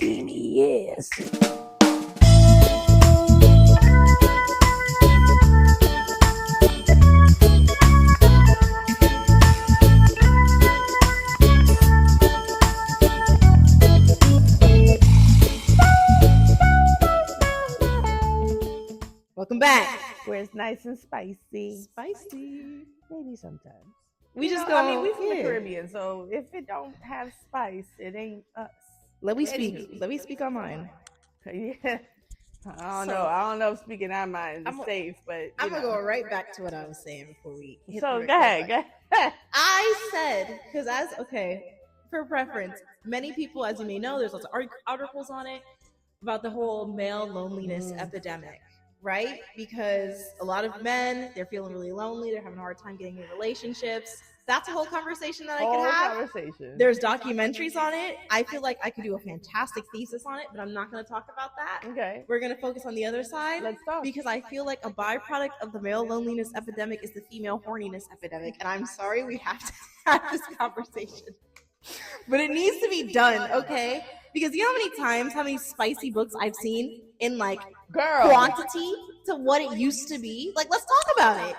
Yes. Welcome back. Where it's nice and spicy. Spicy. Maybe sometimes. We You just know, go. I mean, we from the Caribbean, so if it don't have spice, it ain't us. Let me speak. Let me speak on mine. Yeah. I don't know if speaking our mind is safe, but I'm gonna go right back to what I was saying before we hit so the go ahead. I said, because for preference, many people, as you may know, there's lots of articles on it about the whole male loneliness epidemic, right? Because a lot of men, they're feeling really lonely, they're having a hard time getting in relationships. That's a whole conversation that I could have. There's documentaries on it. I feel like I could do a fantastic thesis on it, but I'm not going to talk about that. Okay. We're going to focus on the other side. Let's talk. Because I feel like a byproduct of the male loneliness epidemic is the female horniness epidemic. And I'm sorry we have to have this conversation. But it needs to be done, okay? Because you know how many spicy books I've seen in like quantity to what it used to be? Like, let's talk about it.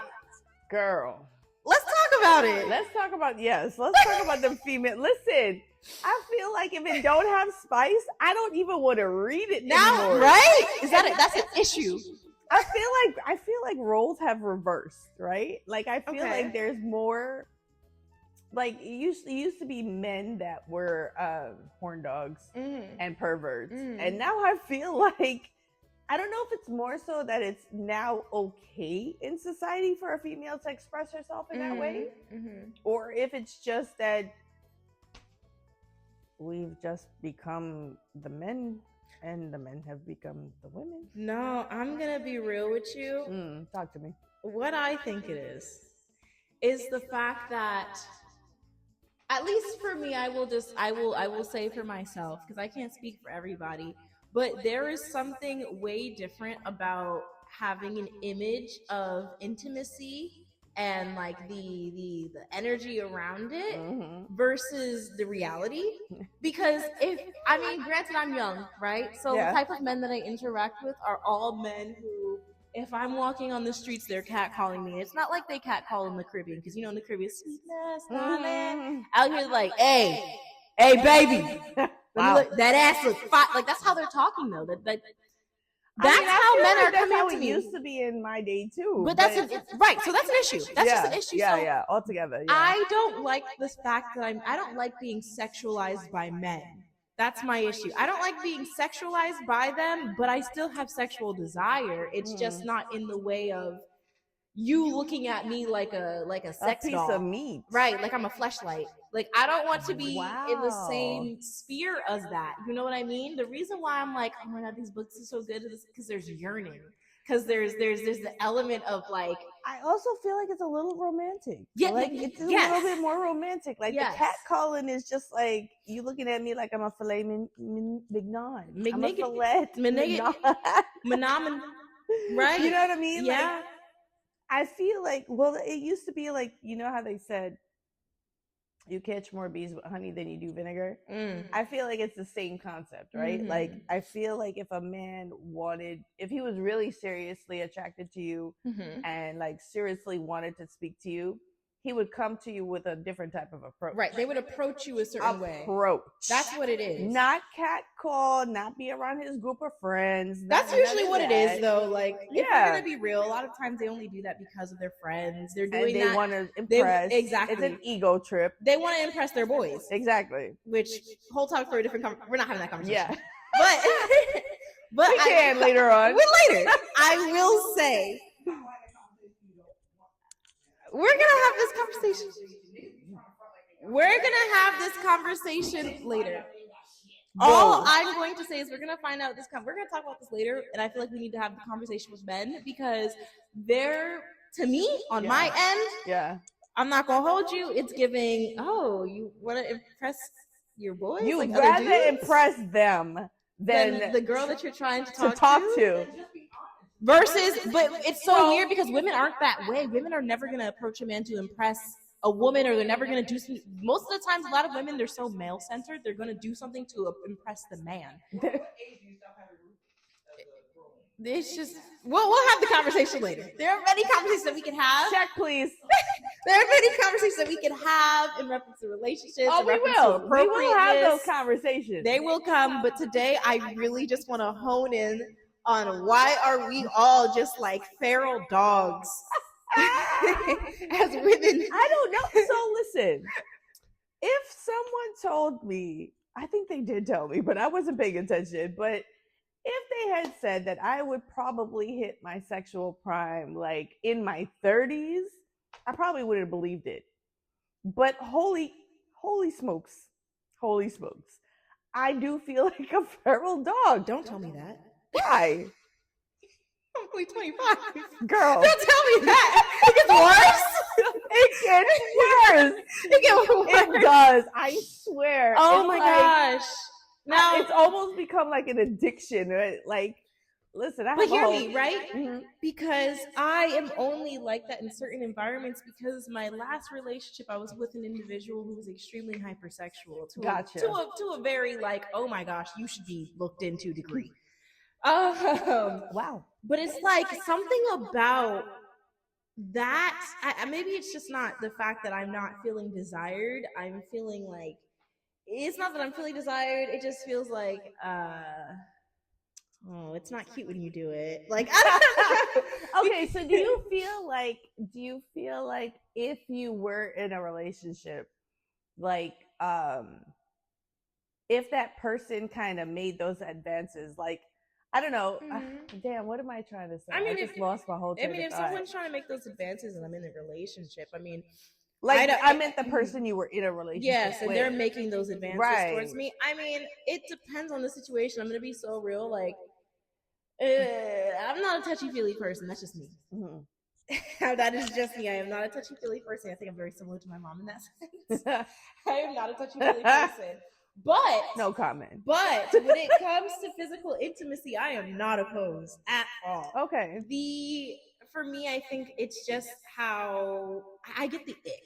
Girl. Let's talk about it. Let's talk about the female. Listen, I feel like if it don't have spice, I don't even want to read it now, anymore. Right? That's an issue. I feel like roles have reversed, right? Like I feel like there's more. Like it used to be men that were horn dogs and perverts, and now I feel like I don't know if it's more so that it's now okay in society for a female to express herself in that way, or if it's just that we've just become the men and the men have become the women. No, I'm gonna be real with you. Talk to me. What I think it is the fact that, at least for me, I will say for myself, because I can't speak for everybody, but there is something way different about having an image of intimacy and like the energy around it versus the reality. Because granted, I'm young, right? So the type of men that I interact with are all men who, if I'm walking on the streets, they're catcalling me. It's not like they catcall in the Caribbean, because in the Caribbean, sweetness, darling. Out here, like, hey, baby, wow. That ass looks fine. Like that's how they're talking, though. That's how men are coming to me. It used to be in my day too. But that's right. So that's an issue. That's just an issue. Yeah, altogether. Yeah. I don't like the fact that I don't like being sexualized by men. That's my issue. I don't like being sexualized by them, but I still have sexual desire. It's just not in the way of you looking at me like a sex piece doll. Of meat. Right, like I'm a fleshlight. Like I don't want to be in the same sphere as that. You know what I mean? The reason why I'm like, oh my god, these books are so good is because there's yearning. Because there's the element of like, I also feel like it's a little romantic. Yeah, like it's a little bit more romantic. Like the cat calling is just like you looking at me like I'm a filet mignon. I'm a filet mignon. Right? You know what I mean? Yeah. Like, I feel like, it used to be like, you know how they said you catch more bees with honey than you do vinegar? I feel like it's the same concept, right? Like, I feel like if a man if he was really seriously attracted to you and like seriously wanted to speak to you, he would come to you with a different type of approach. Right. They would approach you a certain way. That's what it is. Not catcall, not be around his group of friends. That's usually what it is, though. Like, if we're going to be real, a lot of times they only do that because of their friends. They're doing that. They want to impress. Exactly. It's an ego trip. They want to impress their boys. Exactly. Which, whole topic for a different we're not having that conversation. Yeah. But we can later on. Later. I will say, we're going to have this conversation. We're going to have this conversation later. All I'm going to say is we're going to find out we're going to talk about this later, and I feel like we need to have the conversation with men because they're, to me, on my end, I'm not going to hold you. It's giving, you want to impress your boys? You'd rather impress them than the girl that you're trying to talk to. Versus, but it's so weird because women aren't that way. Women are never going to approach a man to impress a woman, or they're never going to do something. Most of the times, a lot of women, they're so male-centered, they're going to do something to impress the man. It's just, we'll have the conversation later. There are many conversations that we can have. Check, please. There are many conversations that we can have in reference to relationships. Oh, we will. We will have those conversations. They will come, but today I really just want to hone in on why are we all just like feral dogs as women? I don't know. So listen, if someone told me, I think they did tell me, but I wasn't paying attention, but if they had said that I would probably hit my sexual prime like in my 30s, I probably wouldn't have believed it. But holy smokes, I do feel like a feral dog. Don't tell me that. Why? I'm only 25. Girl. Don't tell me that. It gets worse. It gets worse. It gets worse. It does. I swear. Oh my gosh. Now it's almost become like an addiction. Right? Like, listen, I have hear me, right? Mm-hmm. Because I am only like that in certain environments because my last relationship, I was with an individual who was extremely hypersexual to a very like, oh my gosh, you should be looked into degree. Wow. But it's like something about that. Maybe it's just not the fact that I'm not feeling desired. I'm feeling like, it's not that I'm feeling desired. It just feels like, oh, it's not cute when you do it. Like, I don't know. Okay, so do you feel like if you were in a relationship, like, if that person kind of made those advances, like, I don't know. Damn, what am I trying to say? I just lost my whole train of thought. If someone's trying to make those advances and I'm in a relationship, I mean, like, I meant the person you were in a relationship yes, and with. they're making those advances towards me. I mean, it depends on the situation. I'm going to be so real. Like, I'm not a touchy-feely person. That's just me. Mm-hmm. That is just me. I am not a touchy-feely person. I think I'm very similar to my mom in that sense. I am not a touchy-feely person. But no comment. But when it comes to physical intimacy, I am not opposed at all. Okay. For me, I think it's just how I get the ick,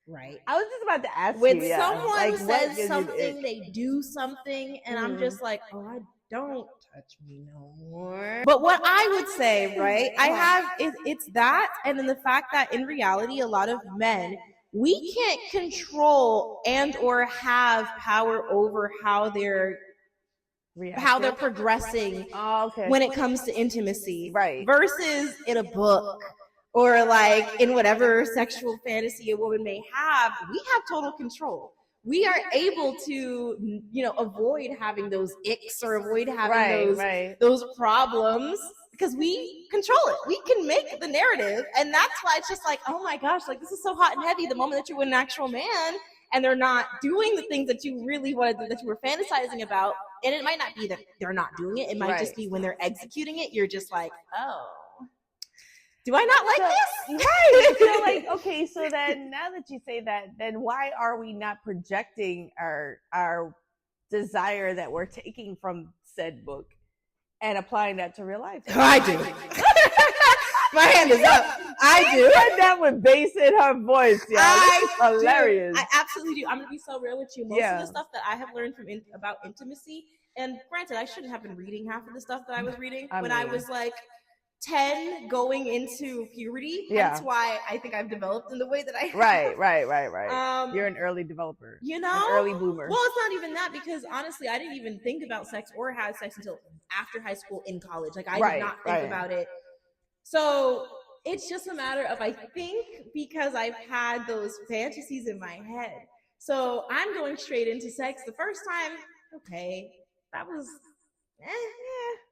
right? I was just about to ask when you. Someone like, says something, they do something, and I'm just like, oh, I don't touch me no more. But what I would say, right, it's that, and then the fact that in reality, a lot of men, we can't control and or have power over how they're progressing when it comes to intimacy, right? Versus in a book or like in whatever sexual fantasy a woman may have, we have total control. We are able to, avoid having those icks or avoid having those problems because we control it. We can make the narrative, and that's why it's just like, oh my gosh, like this is so hot and heavy. The moment that you're with an actual man and they're not doing the things that you really wanted, that you were fantasizing about. And it might not be that they're not doing it. It might just be when they're executing it, you're just like, oh, do I not like this? Right. So like, okay, so then now that you say that, then why are we not projecting our desire that we're taking from said book and applying that to real life? I do. My hand is up. I do. Said that with bass in her voice, y'all. Hilarious. I absolutely do. I'm gonna be so real with you. Most of the stuff that I have learned about intimacy, and granted, I shouldn't have been reading half of the stuff that I was reading when I was like 10 going into puberty. That's why I think I've developed in the way that I have. Right. You're an early developer. An early bloomer. Well, it's not even that, because honestly, I didn't even think about sex or have sex until after high school in college. Like, I did not think about it. So it's just a matter of, I think, because I've had those fantasies in my head. So I'm going straight into sex. The first time, okay, that was,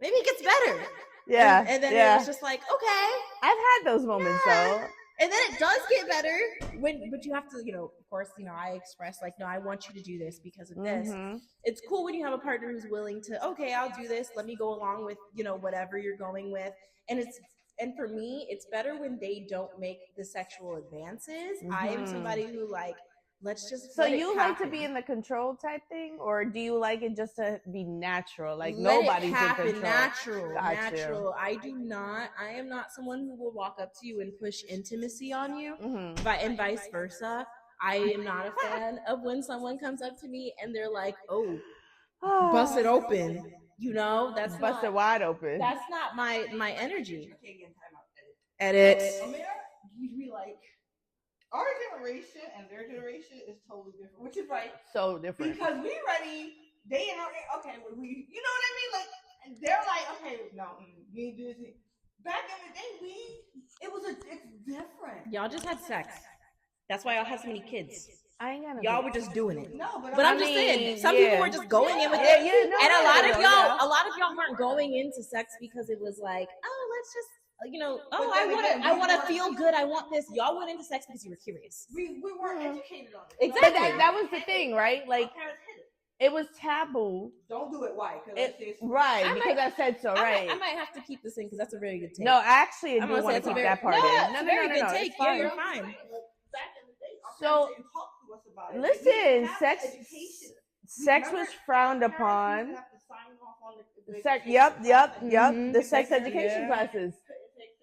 maybe it gets better. Yeah. And then it was just like, okay. I've had those moments though. And then it does get better but you have to, of course, I express like, no, I want you to do this because of this. It's cool when you have a partner who's willing to, okay, I'll do this. Let me go along with, whatever you're going with. And for me, it's better when they don't make the sexual advances. I am somebody who, like, let's just. So you like to be in the control type thing, or do you like it just to be natural, like let nobody's it happen, in control? natural. I am not someone who will walk up to you and push intimacy on you, and vice versa. I am not a fan of when someone comes up to me and they're like, "Oh, bust it open," that's bust it wide open. That's not my energy. Edit. You'd be like, our generation and their generation is totally different, which is like so different because we ready. They in our okay, we you know what I mean? Like they're like, okay, no, you ain't do this. Back in the day, it's different. Y'all just had sex. That's why y'all had so many kids. I ain't gonna. Y'all were just doing it. No, but I'm just saying, some people were just going in with it, and a lot of y'all weren't going into sex because it was like, oh, let's just. I want to feel good. I want this. Y'all went into sex because you were curious. We weren't educated on it. Exactly. But that was the thing, right? Like, it was taboo. Don't do it. Why? Right. Because I said so. Right. I might have to keep this in because that's a very good take. No, actually, I do want to keep that part in. No, very good take. Yeah, you're fine. So, listen, sex was frowned upon. Yep. The sex education classes.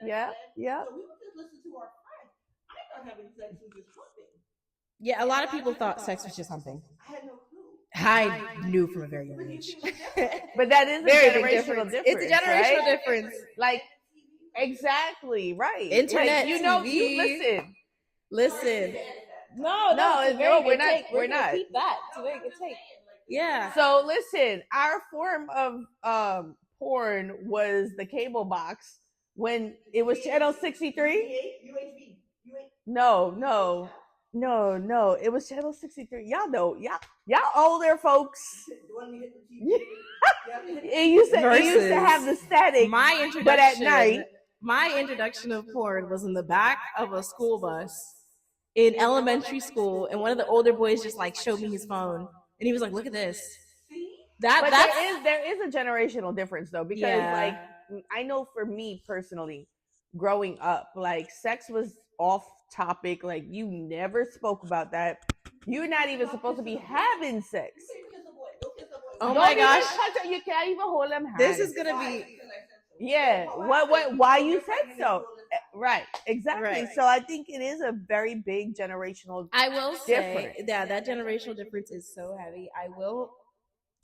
Yeah. So we would just listen to our friends. I thought having sex was just humping. Yeah, a lot of people thought sex was just humping. I had no clue. I knew from a very young age. But that is a generational difference. It's a generational difference. Like, exactly, right. Internet, like, TV. Listen. No, we're not. We're not. Keep that. It's a very good take. Yeah. So listen, our form of porn was the cable box when it was channel 63. No. It was channel 63. Y'all know, y'all older folks. It used to have the static. My introduction, but at night, my introduction of porn was in the back of a school bus in elementary school, and one of the older boys just like showed me his phone, and he was like, "Look at this." But there is a generational difference though, because like I know for me personally, growing up, like sex was off topic. Like you never spoke about that. You're not even supposed to be having sex. Oh my gosh! You can't even hold them hands. This is gonna be. Yeah. Why you said so? Right. Exactly. Right. So I think it is a very big generational. I will say, that generational difference is so heavy. I will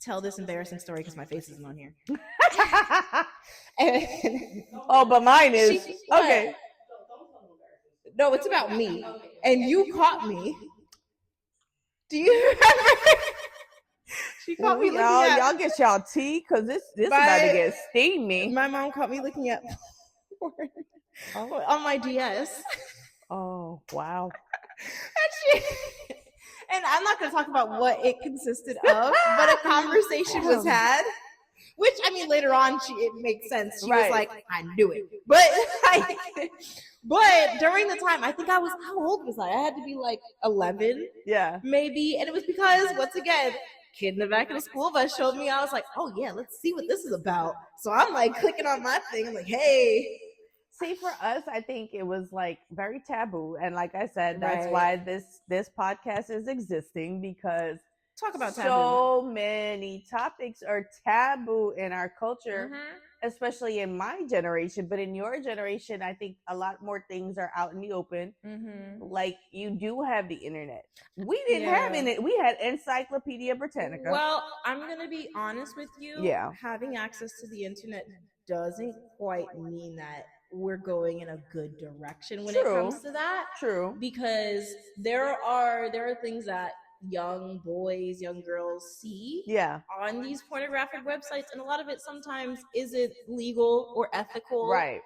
tell this embarrassing story because my face isn't on here. Oh, but mine is. Okay. No, it's about me. And you caught me. Do you remember? She caught me looking at... Y'all get y'all tea because this about to get steamy. My mom caught me looking at porn on my DS. Oh, wow. And I'm not going to talk about what it consisted of, but a conversation was had. Which, I mean, later on, it makes sense. She was like, I knew it. But during the time, I think how old was I? I had to be like 11. Yeah. Maybe. And it was because, once again, kid in the back of the school bus showed me. I was like, oh, yeah, let's see what this is about. So I'm like clicking on my thing. I'm like, hey. See, for us, I think it was like very taboo. And like I said, that's why this podcast is existing, because talk about taboo. So many topics are taboo in our culture, especially in my generation. But in your generation, I think a lot more things are out in the open. Like you do have the internet. We didn't have it. We had Encyclopedia Britannica. Well, I'm going to be honest with you. Yeah. Having access to the internet doesn't quite mean that we're going in a good direction when it comes to that. True. Because there are things that young boys, young girls see on these pornographic websites, and a lot of it sometimes isn't legal or ethical. Right.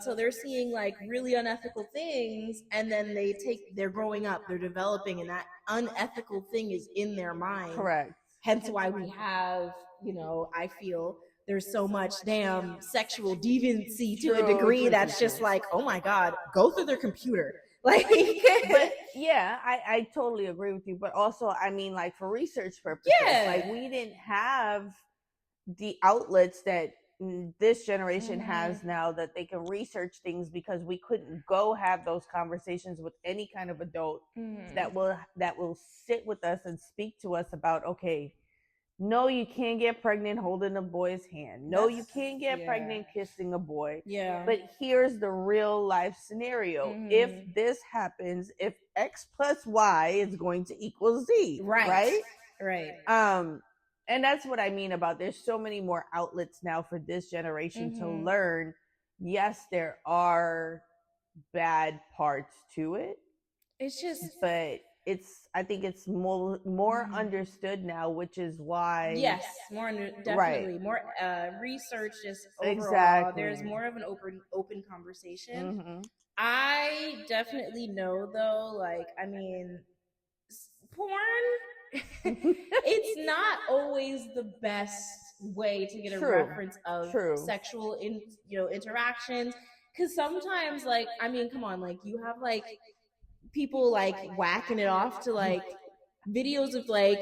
So they're seeing like really unethical things, and then they're growing up, they're developing, and that unethical thing is in their mind. Correct. Hence why we have, I feel there's so much damn sexual deviancy to a degree that's just like, oh my God, go through their computer. Like, but yeah, I totally agree with you. But also, I mean, like for research purposes, like we didn't have the outlets that this generation has now, that they can research things, because we couldn't go have those conversations with any kind of adult that will sit with us and speak to us about, okay, no, you can't get pregnant holding a boy's hand. No, you can't get pregnant kissing a boy. Yeah. But here's the real life scenario. If this happens, if X plus Y is going to equal Z. Right? And that's what I mean about, there's so many more outlets now for this generation to learn. Yes, there are bad parts to it. It's just, but I think it's more understood now, which is why definitely more research just overall. Exactly. There's more of an open conversation. I definitely know though, like, I mean, porn it's not always the best way to get a reference of sexual interactions, because sometimes, like, I mean, come on, like, you have like people like whacking it off to like videos of like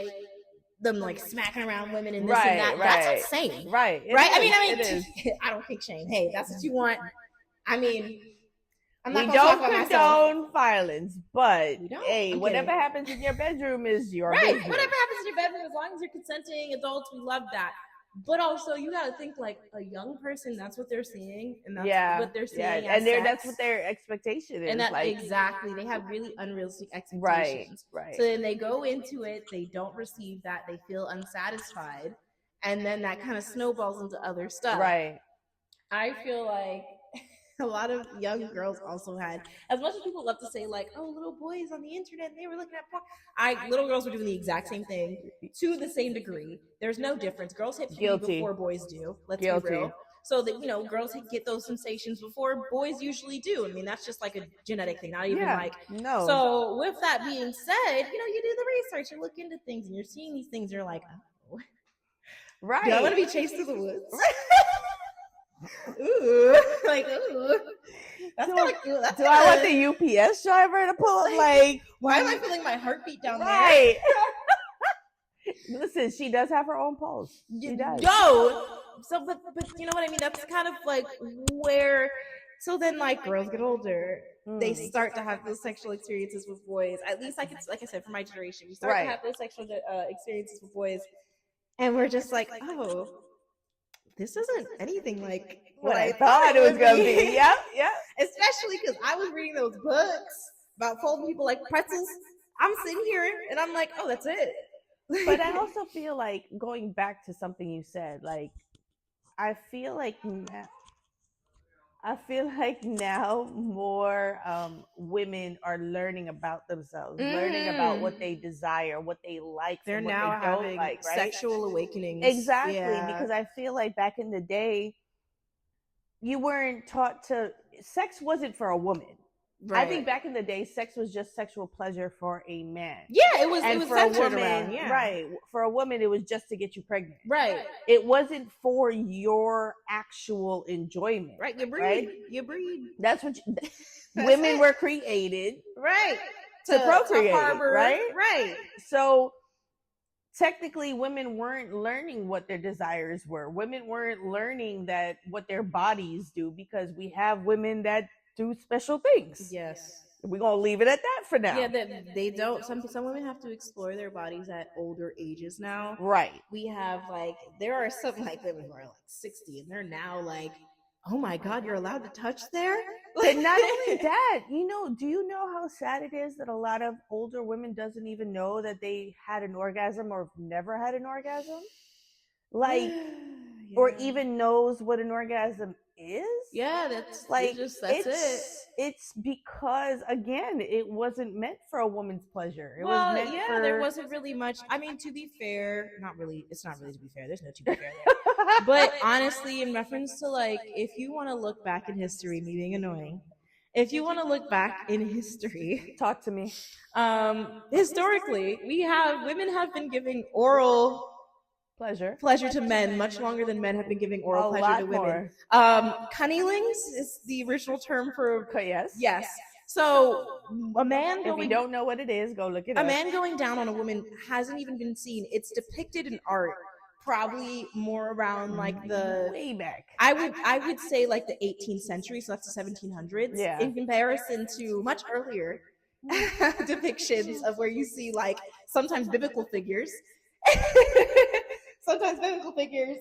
them like smacking around women and this and that. That's insane. Right. I mean, I don't think shame. Hey, that's what you want. I mean, I'm not we don't condone violence, but hey, whatever happens in your bedroom is your business. Whatever happens in your bedroom, as long as you're consenting adults, we love that. But also, you got to think, like, a young person, that's what they're seeing, and that's what they're seeing. And that's what their expectation is. And that, like, exactly, they have really unrealistic expectations. Right. So then they go into it, they don't receive that, they feel unsatisfied, and then that kind of snowballs into other stuff. Right. I feel like a lot of young girls also had, as much as people love to say, like, oh, little boys on the internet, they were looking at porn. Little girls were doing the exact same thing to the same degree. There's no difference. Girls hit puberty before boys do. Let's be real. So that, girls get those sensations before boys usually do. I mean, that's just like a genetic thing, not even no. So with that being said, you do the research, you look into things, and you're seeing these things. You're like, oh, right. Do I want to be chased through the woods? Ooh, like, ooh. That's kind of cool. Do I want the UPS driver to pull up? Like, why am I feeling my heartbeat down there? Listen, she does have her own pulse. She does. So, but you know what I mean? That's kind of like where. So then, like, girls get older, they start to have those sexual experiences with boys. At least, like I said, for my generation, we start to have those sexual experiences with boys, and we're just like, oh, this isn't anything like what I thought it was going to be. Yep. Especially because I was reading those books about folding people like pretzels. I'm sitting here and I'm like, oh, that's it. But I also feel like, going back to something you said, like, I feel like now more women are learning about themselves, learning about what they desire, what they like. They're now having sexual awakenings. Exactly, because I feel like back in the day, you weren't taught sex wasn't for a woman. Right. I think back in the day, sex was just sexual pleasure for a man. Yeah, it was for a woman. Right. For a woman, it was just to get you pregnant. Right. It wasn't for your actual enjoyment. Right. You breed. Right? You breed. That's what women were created. Right. To procreate. To harbor, right. Right. So technically, women weren't learning what their desires were. Women weren't learning what their bodies do, because we have women that do special things. Yes. We're going to leave it at that for now. Yeah, they don't. Some women have to explore their bodies at older ages now. Right. We have, like, there are some, like, women who are, like, 60, and they're now, like, oh, my God, you're allowed to touch there? But not only that, do you know how sad it is that a lot of older women doesn't even know that they had an orgasm, or never had an orgasm? Like, or even knows what an orgasm is? Yeah, that's like, that's it. It's because, again, it wasn't meant for a woman's pleasure. It was meant for... there wasn't really much. I mean, to be fair, it's not really to be fair. There's no to be fair there. But honestly, in reference to, like, if you want to look back in history, me being annoying, if you want to look back in history, talk to me. Historically, women have been giving oral pleasure to men much longer than men have been giving oral pleasure to women. Cunnilings is the original term for yes. So a man if you don't know what it is, go look it up. A man going down on a woman hasn't even been seen. It's depicted in art probably more around like the way back. I would say like the 18th century, so that's the 1700s, in comparison to much earlier depictions of where you see like sometimes biblical figures. Sometimes biblical figures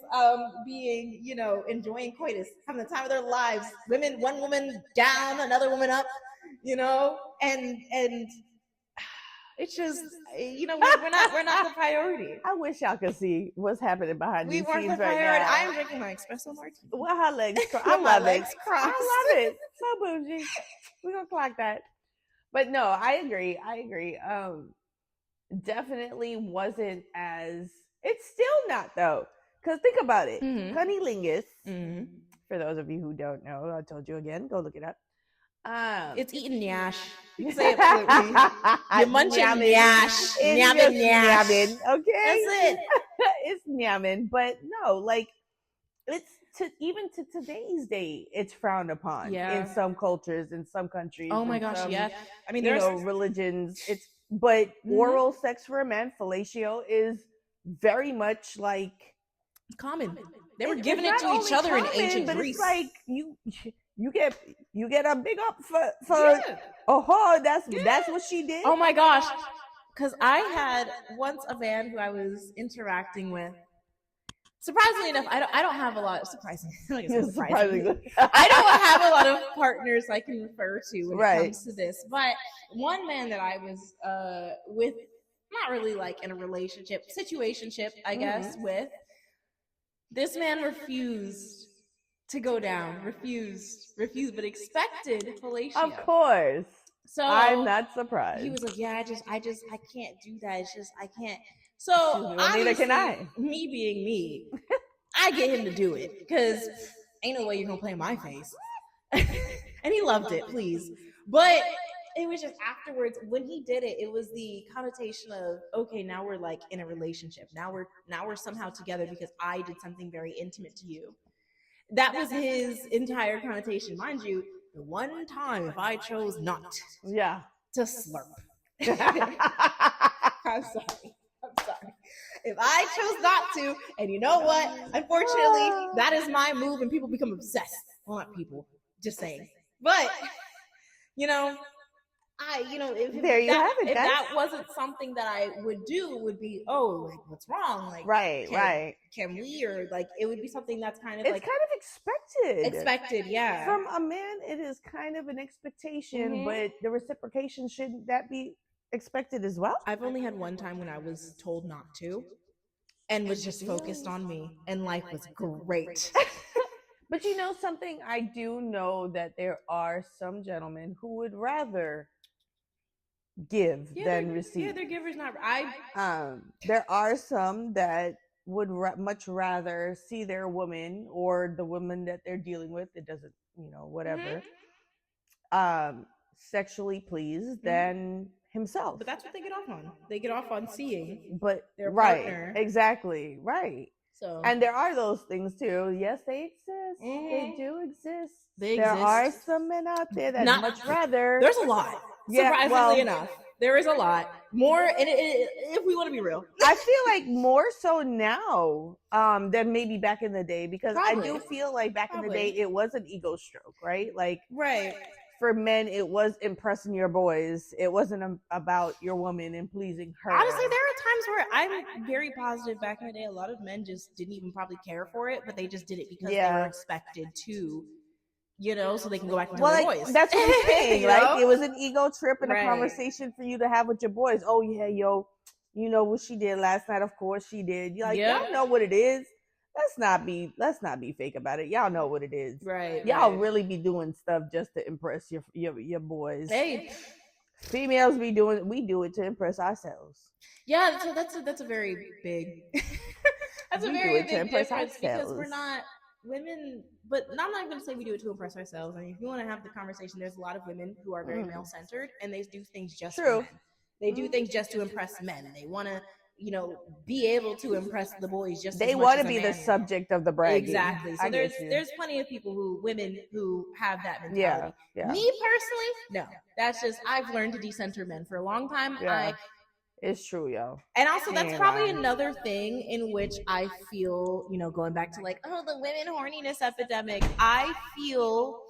being, you know, enjoying coitus, having the time of their lives. Women, one woman down, another woman up, you know, and it's just, you know, we're not the priority. I wish y'all could see what's happening behind these We weren't scenes the right priority. now. I am drinking my espresso martini. Well, her legs crossed. I With my love legs it. crossed. I love it. So bougie. We're gonna clock that. But no, I agree. Definitely wasn't as. It's still not though. Because think about it. Cunnilingus. For those of you who don't know, I told you again. Go look it up. It's eating nyash. You can say it fluently. You're munching nyash. Nyamming nyash. Okay? That's it. It's nyamming. But no, like, it's even to today's day, it's frowned upon in some cultures, in some countries. Oh my gosh, some, yeah. I mean, there's religions. But oral sex for a man, fellatio, is very much like common. They were giving it to each other in ancient Greece. It's like you get a big up for that's what she did. Oh my gosh. Because I had once a man who I was interacting with. Surprisingly enough, I don't have a lot of surprisingly. I don't have a lot of partners I can refer to when it comes to this. But one man that I was with, not really like in a relationship, situationship, I guess, with, this man refused to go down. Refused, but expected fellatio. Of course. So I'm not surprised. He was like, yeah, I can't do that. It's just, I can't. So neither can I. Me being me, I get him to do it because ain't no way you're gonna play in my face. And he loved it, please. But it was just afterwards when he did it, it was the connotation of, okay, now we're like in a relationship. Now we're somehow together because I did something very intimate to you. That was his entire connotation, mind you. The one time if I chose not, to slurp. I'm sorry. If I chose not to, and you know what? Unfortunately, that is my move, and people become obsessed. Well, not people, just saying. But you know, if that wasn't something that I would do, it would be, oh, like what's wrong? Like, right. Can we, or like it would be something that's kind of it's kind of expected. Expected, yeah. From a man, it is kind of an expectation, but the reciprocation, shouldn't that be expected as well? I've only had one time when I was told not to, and was just focused on me, and life was great. But you know something, I do know that there are some gentlemen who would rather give than receive. Yeah, they're givers, not there are some that would much rather see their woman or the woman that they're dealing with, it doesn't, whatever, sexually pleased than himself. But that's what they get off on. They get off on seeing their partner. Exactly, right. So, and there are those things too. Yes, they exist. They do exist. There exist. Are some men out there that much rather. There's a lot. Surprisingly enough, there is a lot more. And if we want to be real, I feel like more so now than maybe back in the day, because I do feel like back in the day it was an ego stroke, right? Like for men, it was impressing your boys. It wasn't about your woman and pleasing her. Honestly, there are times where I'm very positive back in the day. A lot of men just didn't even probably care for it, but they just did it because they were expected to, so they can go back and tell their boys. That's what I'm saying. Like, it was an ego trip and a conversation for you to have with your boys. Oh, yeah, you know what she did last night? Of course she did. You're like, y'all know what it is. Let's not be fake about it. Y'all know what it is. Right. Y'all really be doing stuff just to impress your boys. Hey. Females we do it to impress ourselves. Yeah, so that's a very big that's a very big difference because we're not women, but I'm not going to say we do it to impress ourselves. I mean, if you want to have the conversation, there's a lot of women who are very male-centered, and they do things just for men. They do things just to impress men. They want to be able to impress the boys just they want to be the subject of the bragging. Exactly. So there's plenty of women who have that mentality. Yeah. Me personally, no. That's just, I've learned to decenter men for a long time. It's true, yo. And also, that's probably another thing in which I feel, going back to like, oh, the women horniness epidemic. I feel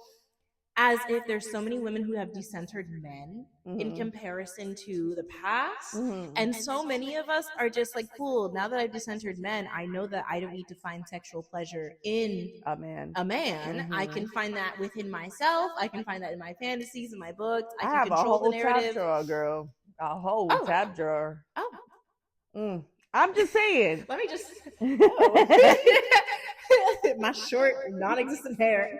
as if there's so many women who have decentered men in comparison to the past. And so many of us are just like, cool, now that I've decentered men, I know that I don't need to find sexual pleasure in a man. I can find that within myself. I can find that in my fantasies, in my books. I can control the narrative. Tab drawer, girl. A whole tab drawer. I'm just saying. Let me just. My short, non-existent hair.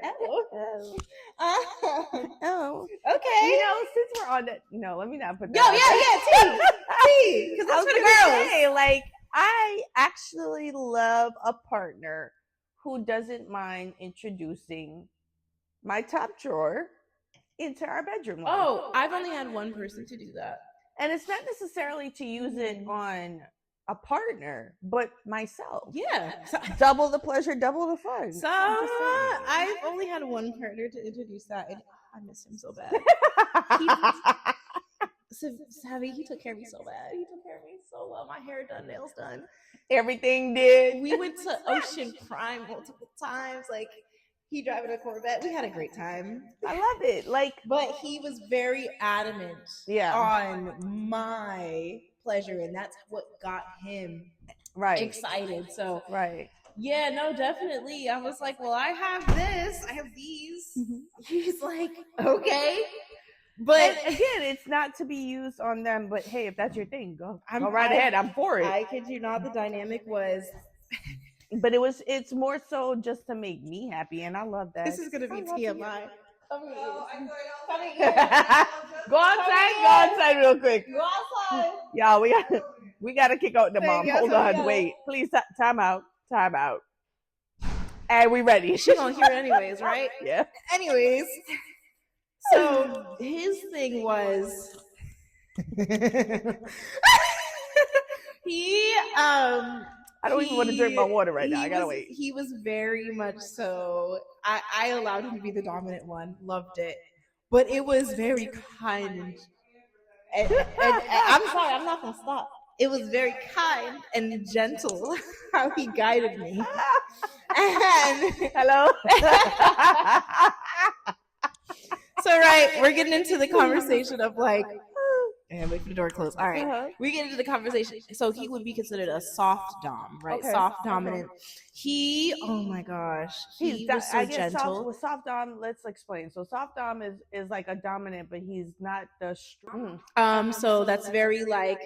Oh. Okay. Since we're on that, no, let me not put that. Tea, because that's for the girls. Say, I actually love a partner who doesn't mind introducing my top drawer into our bedroom life. Oh, I've only had one person to do that, and it's not necessarily to use it on a partner, but myself. Yeah. Double the pleasure, double the fun. So I've only had one partner to introduce that, and I miss him so bad. Savvy, he took care of me so bad. He took care of me so well. My hair done, nails done. Everything did. We went to Ocean Prime multiple times. Like, he driving a Corvette. We had a great time. I love it. But he was very adamant on my pleasure, and that's what got him excited. So yeah, no, definitely. I was like, well, I have this, I have these. He's like, okay. But again, it's not to be used on them, but hey, if that's your thing, go right ahead. I'm for it. I kid you not, the dynamic was but it's more so just to make me happy, and I love that. This is gonna be TMI. Come here. Go outside real quick. Go outside. Y'all, we gotta kick out the mom. Hold on, wait. Please, time out. And we ready. She's gonna hear it anyways, right? Yeah. Anyways, so his thing was he I don't even want to drink my water right now. I gotta wait. He was very much so. I allowed him to be the dominant one. Loved it, but it was very kind. And I'm sorry, I'm not gonna stop. It was very kind and gentle how he guided me. And hello. So we're getting into the conversation of like. And wait for the door to close. All right. We get into the conversation. So he would be considered a soft dom, right? Okay. Soft dominant. He, oh my gosh. He was so gentle. With soft dom, let's explain. So soft dom is like a dominant, but he's not the strong. So that's very I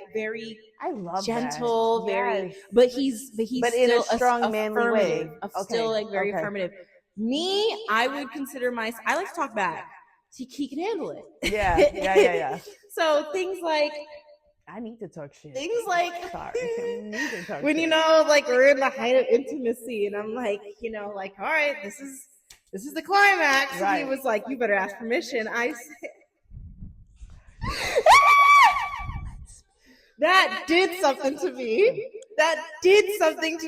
love gentle, that. very but he's but in a strong manly way. Still like very affirmative. Me, I would consider I like to talk back. He can handle it. Yeah. So things like I need to talk shit. Things like sorry, I need to talk when shit. Like we're in the height of intimacy, and I'm like, like, all right, this is the climax. Right. And he was like, you better ask permission. I said that did something to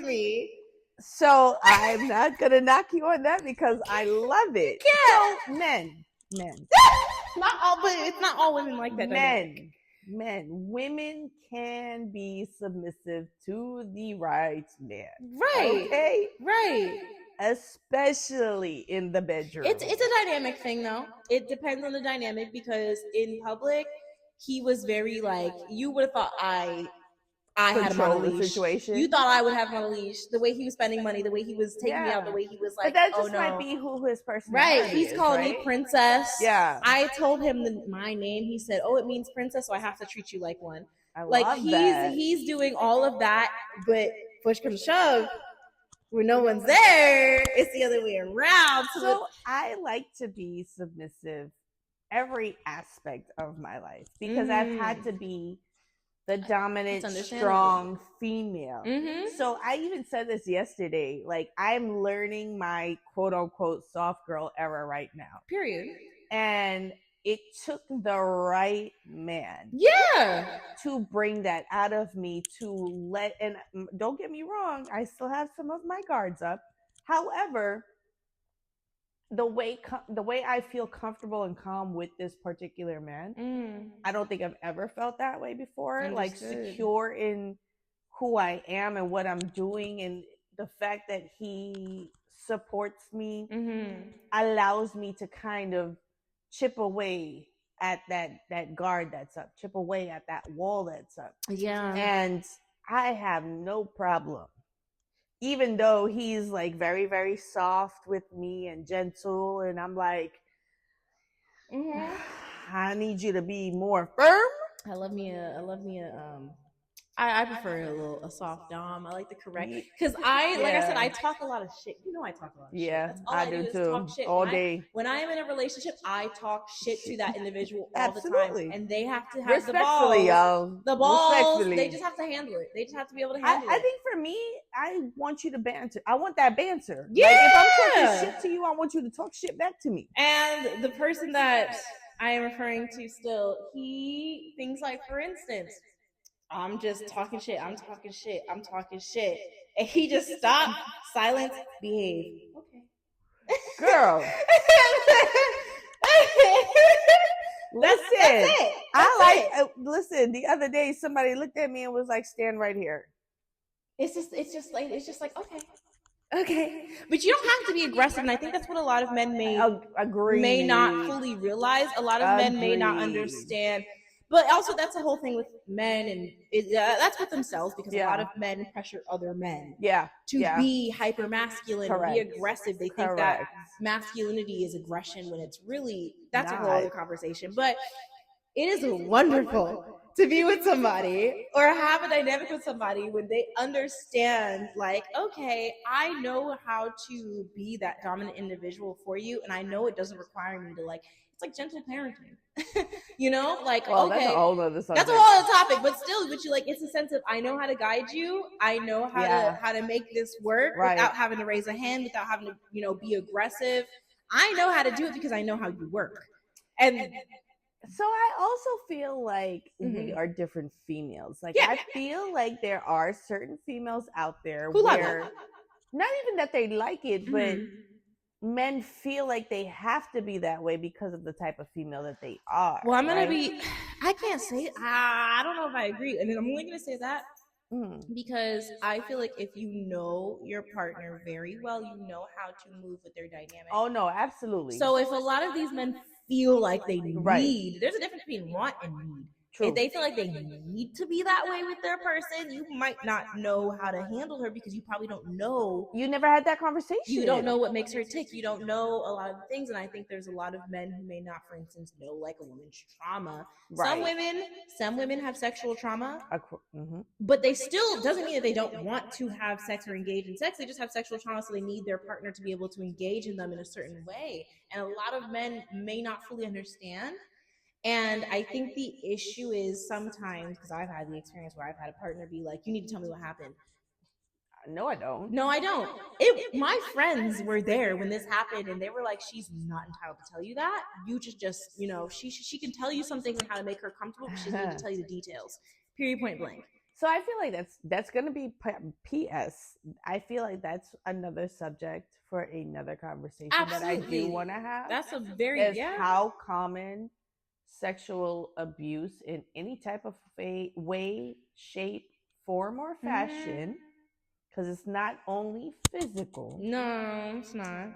me. So I'm not gonna knock you on that because I love it. Yeah. So, men. Not all, but it's not all women like that. Women can be submissive to the right man. Right. Okay. Right. Especially in the bedroom. It's a dynamic thing, though. It depends on the dynamic because in public, he was very like you would have thought I had him on a leash. Situation. You thought I would have him on a leash. The way he was spending money, the way he was taking me out, the way he was like, but that just might be who his personality right. He's calling me princess. Yeah. I told him my name. He said, "Oh, it means princess, so I have to treat you like one." I love that. He's doing all of that, but push comes to shove, when no one's there, it's the other way around. So I like to be submissive every aspect of my life because I've had to be the dominant, strong female. So I even said this yesterday, like I'm learning my quote unquote soft girl era right now. Period. And it took the right man. Yeah. To bring that out of me and don't get me wrong, I still have some of my guards up. However, the way I feel comfortable and calm with this particular man, I don't think I've ever felt that way before. Understood. Like secure in who I am and what I'm doing, and the fact that he supports me allows me to kind of chip away at that guard that's up, chip away at that wall that's up. Yeah. And I have no problem, even though he's like very, very soft with me and gentle, and I'm like, I need you to be more firm. I love me I prefer a soft dom. I like the correct, because like I said, I talk a lot of shit. You know, I talk a lot of shit. That's all I do too. Talk shit all day. When I am in a relationship, I talk shit to that individual all the time, and they have to have respectfully, y'all. The balls. They just have to handle it. They just have to be able to handle it. I think for me, I want you to banter. I want that banter. Yeah. Like, if I'm talking shit to you, I want you to talk shit back to me. And the person that I am referring to still, he thinks like, for instance, I'm just talking shit. I'm talking shit. I'm talking shit. And he just stopped, silence, behave. Okay. Girl. Listen, that's it. Listen, the other day somebody looked at me and was like, stand right here. It's just like, okay. But you don't have to be aggressive. And I think that's what a lot of men may not fully realize. A lot of men may not understand. But also, that's the whole thing with men, and that's with themselves, because a lot of men pressure other men to be hyper masculine, be aggressive. They think that masculinity is aggression, when it's really, that's a whole other conversation. But it is wonderful to be with somebody or have a dynamic with somebody when they understand, like, okay, I know how to be that dominant individual for you, and I know it doesn't require me to, like, it's like gentle parenting. You know, like, well, okay, that's a whole other subject. That's a whole other topic, but still, like, it's a sense of, I know how to guide you. I know how to make this work without having to raise a hand, without having to, be aggressive. I know how to do it because I know how you work. And so I also feel like we are different females. Like, I feel like there are certain females out there where not even that they like it, but men feel like they have to be that way because of the type of female that they are. Well, I can't say, I don't know if I agree. And then I'm only going to say that because I feel like if you know your partner very well, you know how to move with their dynamic. Oh, no, absolutely. So if a lot of these men feel like they need, there's a difference between want and need. True. If they feel like they need to be that way with their person, you might not know how to handle her because you probably don't know. You never had that conversation. You don't know what makes her tick. You don't know a lot of things. And I think there's a lot of men who may not, for instance, know like a woman's trauma. Right. Some women have sexual trauma, but they still, doesn't mean that they don't want to have sex or engage in sex. They just have sexual trauma, so they need their partner to be able to engage in them in a certain way. And a lot of men may not fully understand. And I think the issue is sometimes, because I've had the experience where I've had a partner be like, you need to tell me what happened. No, I don't. No, I don't. My friends were there when this happened, and they were like, she's not entitled to tell you that. You just she can tell you some things on how to make her comfortable, but she doesn't need to tell you the details. Period, point blank. So I feel like that's going to be PS. I feel like that's another subject for another conversation. Absolutely. That I do want to have. That's a very, how common sexual abuse in any type of way, shape, form, or fashion, because it's not only physical. No, it's not.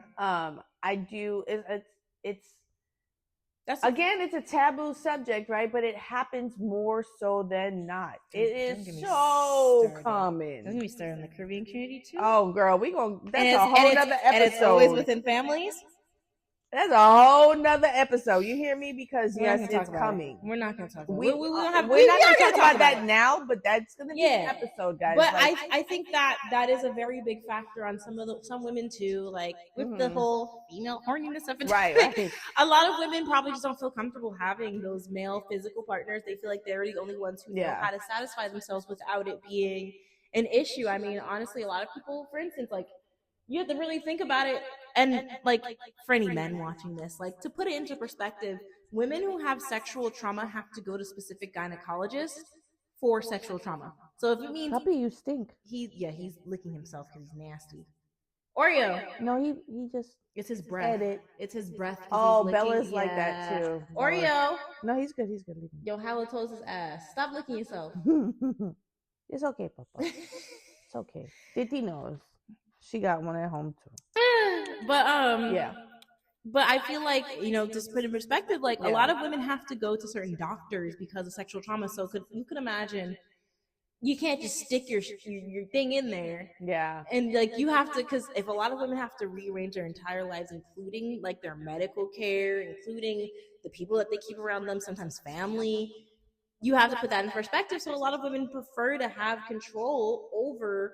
It's a taboo subject, right? But it happens more so than not. It is so common. Don't get me started in the Caribbean community too. Oh, girl, that's a whole nother episode. And it's always within families. That's a whole nother episode. You hear me? Because it's coming. We're not going to talk about it. We're not going to talk about that now, but that's going to be an episode, guys. But I think that is a very big factor on some women too, like with the whole female horniness stuff. Right. A lot of women probably just don't feel comfortable having those male physical partners. They feel like they're the only ones who know how to satisfy themselves without it being an issue. I mean, honestly, a lot of people, for instance, like, you have to really think about it. And like, for any men watching this, like, to put it into perspective, women who have sexual trauma have to go to specific gynecologists for sexual trauma. So if it means puppy, you stink. He's licking himself because he's nasty. Oreo. No, he just. It's his breath. Edit. It's his breath. Oh, Bella's like that too. Oreo. No, he's good. He's good. Yo, halitosis ass. Stop licking yourself. It's okay, Papa. It's okay. Titi knows. She got one at home too. But yeah. But I feel like, just put in perspective, like a lot of women have to go to certain doctors because of sexual trauma. So you could imagine, you can't just stick your thing in there. Yeah. And like you have to, because if a lot of women have to rearrange their entire lives, including like their medical care, including the people that they keep around them, sometimes family, you have to put that in perspective. So a lot of women prefer to have control over,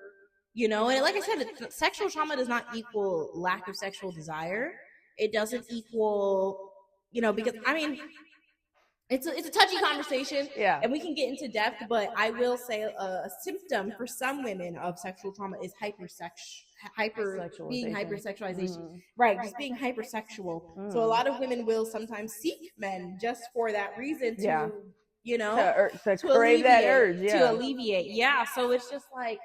and like I said, sexual trauma does not equal lack of sexual desire. It doesn't equal, because I mean, it's a touchy conversation, and we can get into depth. But I will say a symptom for some women of sexual trauma is being hypersexualization, right? Just being hypersexual. So a lot of women will sometimes seek men just for that reason to, to crave that urge, to alleviate. Yeah, so it's just like,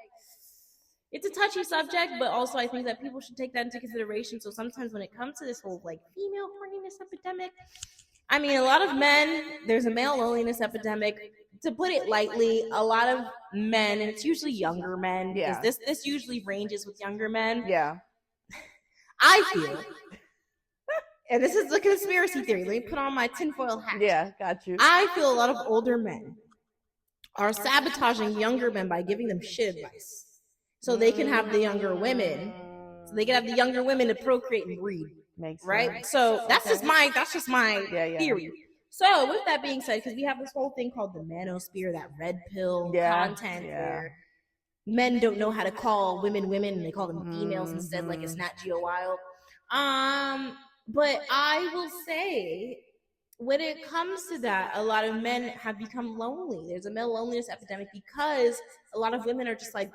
it's a touchy subject, but also I think that people should take that into consideration. So sometimes when it comes to this whole like female rniness epidemic, I mean, a lot of men, there's a male loneliness epidemic. To put it lightly, a lot of men, and it's usually younger men, because this usually ranges with younger men. Yeah. I feel, and this is a conspiracy theory, let me put on my tinfoil hat. Yeah, got you. I feel a lot of older men are sabotaging younger men by giving them shit advice. So they can have the younger women. So they can have the younger women to procreate and breed. Makes sense. Right? So that's just my theory. So with that being said, because we have this whole thing called the manosphere, that red pill content where men don't know how to call women and they call them females instead, like it's Nat Geo Wild. But I will say, when it comes to that, a lot of men have become lonely. There's a male loneliness epidemic because a lot of women are just like,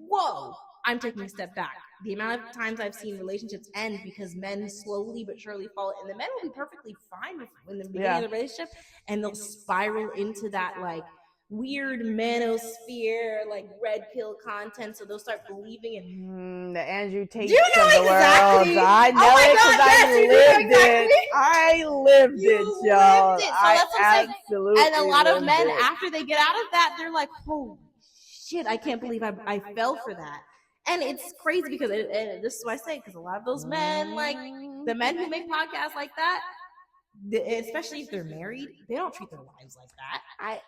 whoa, I'm taking a step back. The amount of times I've seen relationships end because men slowly but surely fall, and the men will be perfectly fine in the beginning of the relationship, and they'll spiral into that like weird manosphere, like red pill content. So they'll start believing in the Andrew Tate of the world. I know it because I lived it, y'all. So I absolutely and a lot of men, after they get out of that, they're like, holy shit, I can't believe I fell for that. And it's crazy because this is what I say, because a lot of those men, like the men who make podcasts like that, especially if they're married, they don't treat their wives like that.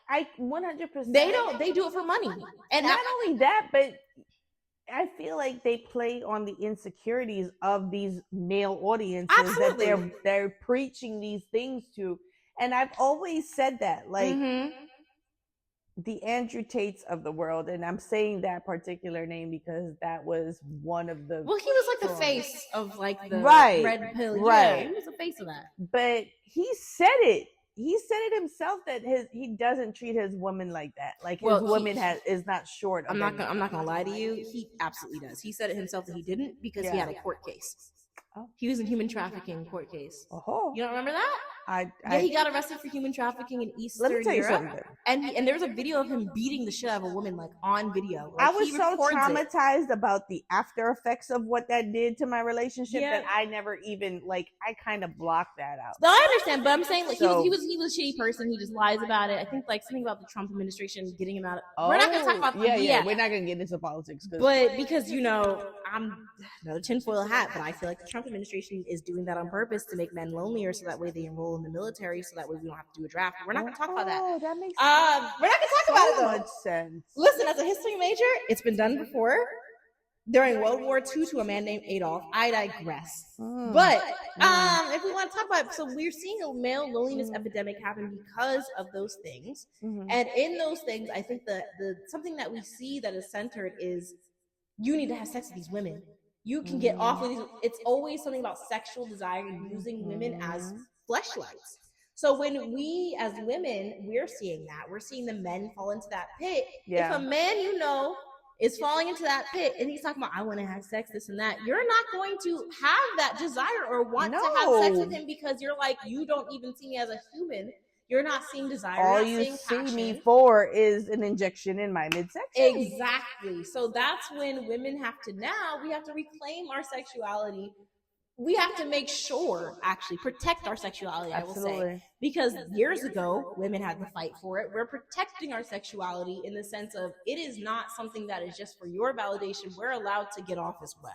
I 100%. They do it for money. And not only that, but I feel like they play on the insecurities of these male audiences that they're preaching these things to. And I've always said that, like the Andrew Tates of the world, and I'm saying that particular name because that was one of the. Well, he was like the face of like the red pill. Right, yeah, he was the face of that. But he said it. He said it himself that he doesn't treat his woman like that. Like his woman is not short. I'm not gonna lie to you. He absolutely does. He said it himself that he didn't because he had a court case. Oh. He was in human trafficking court case. Oh. You don't remember that? He got arrested for human trafficking in Eastern Europe. Let me tell you something. And there was a video of him beating the shit out of a woman, like on video. Like, I was so traumatized about the after effects of what that did to my relationship that I never even I kind of blocked that out. No, I understand, but I'm saying like he was a shitty person. He just lies about it. I think like something about the Trump administration getting him out. We're not gonna talk about we're not gonna get into politics, but because I'm another tinfoil hat, but I feel like the Trump administration is doing that on purpose to make men lonelier, so that way they enroll in the military, so that way we don't have to do a draft. We're not going to talk about that. That makes sense. We're not going to talk about it though. Much sense. Listen, as a history major, it's been done before during World War II to a man named Adolf. I digress. But if we want to talk about it, so we're seeing a male loneliness epidemic happen because of those things. And in those things, I think the something that we see that is centered is you need to have sex with these women. You can get off with these. It's always something about sexual desire and using women as fleshlights. So when we as women, we're seeing that. We're seeing the men fall into that pit. If a man is falling into that pit and he's talking about, I want to have sex, this and that, you're not going to have that desire or want to have sex with him because you're like, you don't even see me as a human. You're not seeing desire. All you're not you seeing see me passion. for is an injection in my midsection. Exactly. So that's when women have to we have to reclaim our sexuality. We have to make sure, actually, protect our sexuality, Absolutely. I will say. Because years ago, women had to fight for it. We're protecting our sexuality in the sense of it is not something that is just for your validation. We're allowed to get off as well.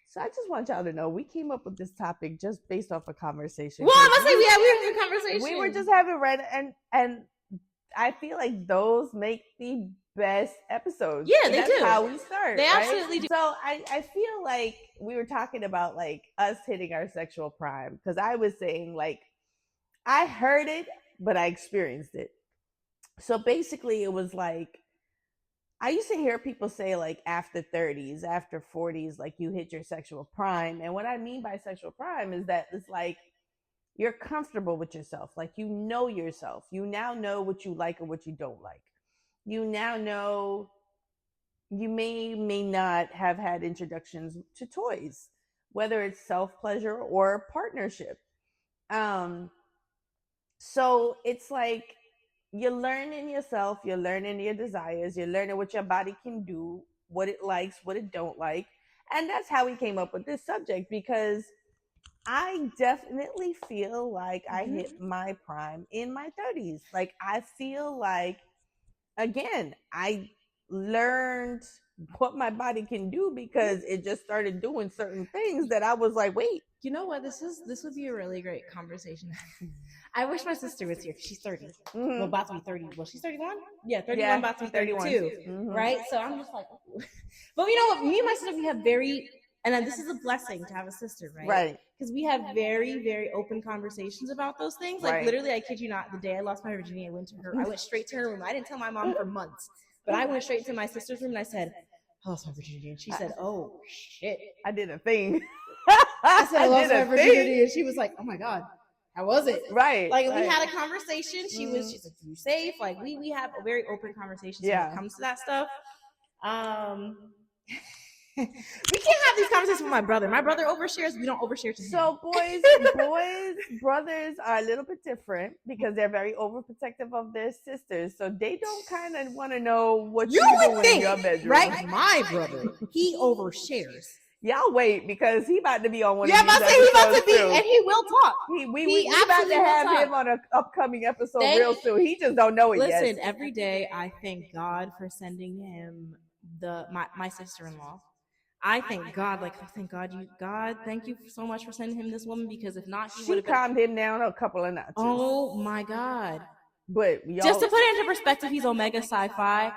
So I just want y'all to know we came up with this topic just based off a conversation. Well, I must say we had a conversation. We were just having and I feel like those make the best episodes. Yeah, they do. That's how we start. They right? absolutely do. So I feel like we were talking about like us hitting our sexual prime because I was saying like I heard it, but I experienced it. So basically, it was like I used to hear people say like after 30s, after 40s, like you hit your sexual prime. And what I mean by sexual prime is that it's like you're comfortable with yourself. Like you know yourself. You now know what you like or what you don't like. You now know you may not have had introductions to toys, whether it's self-pleasure or partnership. So it's like you're learning yourself, you're learning your desires, you're learning what your body can do, what it likes, what it don't like. And that's how we came up with this subject because I definitely feel like I hit my prime in my 30s. Like I feel like again, I learned what my body can do because it just started doing certain things that I was like, wait. You know what? This would be a really great conversation. I wish my sister was here. She's 30. Well, about to be 30. Well, she's 31? Yeah, 31, about to be 32. Right? So I'm just like, ooh. But you know what? Me and my sister, we have and this is a blessing to have a sister, right? Right. Because we have very, very open conversations about those things. Like literally, I kid you not, the day I lost my virginity, I went straight to her room. I didn't tell my mom for months, but I went straight to my sister's room and I said, I lost my virginity. And she said, oh shit. I did a thing. I said I lost my virginity, and she was like, "Oh my god, how was it?" Right. Like we had a conversation. She's like, "You safe?" Like we have a very open conversation when it comes to that stuff. We can't have these conversations with my brother. My brother overshares. We don't overshare to him. So brothers are a little bit different because they're very overprotective of their sisters. So they don't kind of want to know what you doing in your bedroom. Right? My brother, he overshares. Y'all wait because he about to be on one of these episodes. Yeah, he about to be, and he will talk. We about to have him on an upcoming episode real soon. He just don't know it yet. Listen, every day I thank God for sending him my sister-in-law. I thank God, thank you so much for sending him this woman because if not, she calmed him down a couple of notches. Oh my God. But just to put it into perspective, he's Omega Sci-Fi.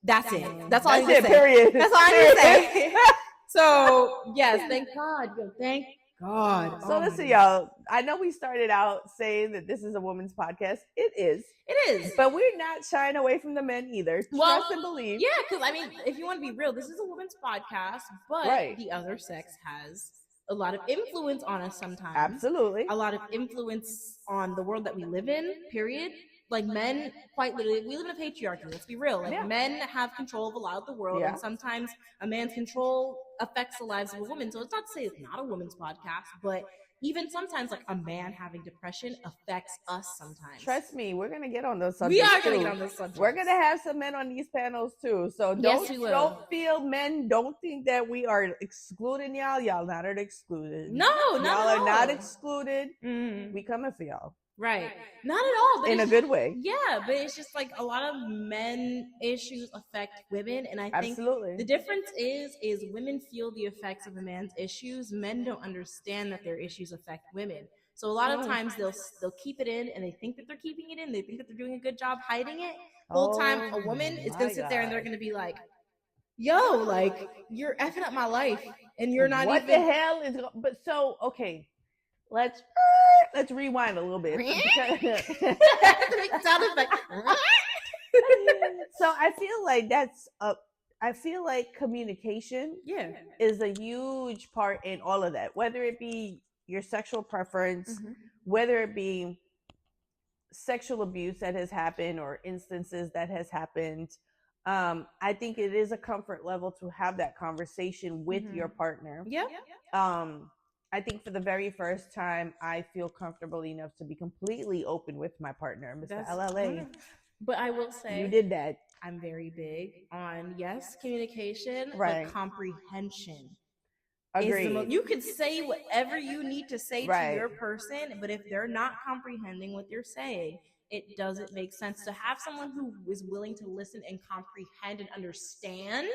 That's it. That's all I need to say. Period. That's all I need to say. So yes, thank God. Thank God. So listen, y'all. I know we started out saying that this is a woman's podcast. It is. But we're not shying away from the men either. Trust and believe. Yeah, because I mean, if you want to be real, this is a woman's podcast, but the other sex has a lot of influence on us sometimes. Absolutely. A lot of influence on the world that we live in, period. Like men, quite literally, we live in a patriarchy. Let's be real. Like men have control of a lot of the world, and sometimes a man's control affects the lives of a woman. So it's not to say it's not a woman's podcast, but even sometimes, like a man having depression affects us sometimes. Trust me, we're gonna get on those subjects. We are gonna get on those subjects. We're gonna have some men on these panels too. So don't feel men. Don't think that we are excluding y'all. Y'all not excluded. No, y'all are not excluded. We coming for y'all. Right. Not at all. But in a good way. Yeah, but it's just like a lot of men issues affect women. And I think the difference is women feel the effects of a man's issues. Men don't understand that their issues affect women. So a lot of times they'll keep it in and they think that they're keeping it in. They think that they're doing a good job hiding it. The whole time a woman is going to sit there and they're going to be like, yo, like you're effing up my life and you're not what the hell is, but so, okay. Let's rewind a little bit. Sound effect. So I feel like communication is a huge part in all of that, whether it be your sexual preference, whether it be sexual abuse that has happened or instances that has happened. I think it is a comfort level to have that conversation with your partner. I think for the very first time, I feel comfortable enough to be completely open with my partner, Mr. That's LLA. wonderful. But I will say, You did that. I'm very big on, yes, communication, Right. but comprehension. Agreed. You can say whatever you need to say Right. to your person, but if they're not comprehending what you're saying, it doesn't make sense to have someone who is willing to listen and comprehend and understand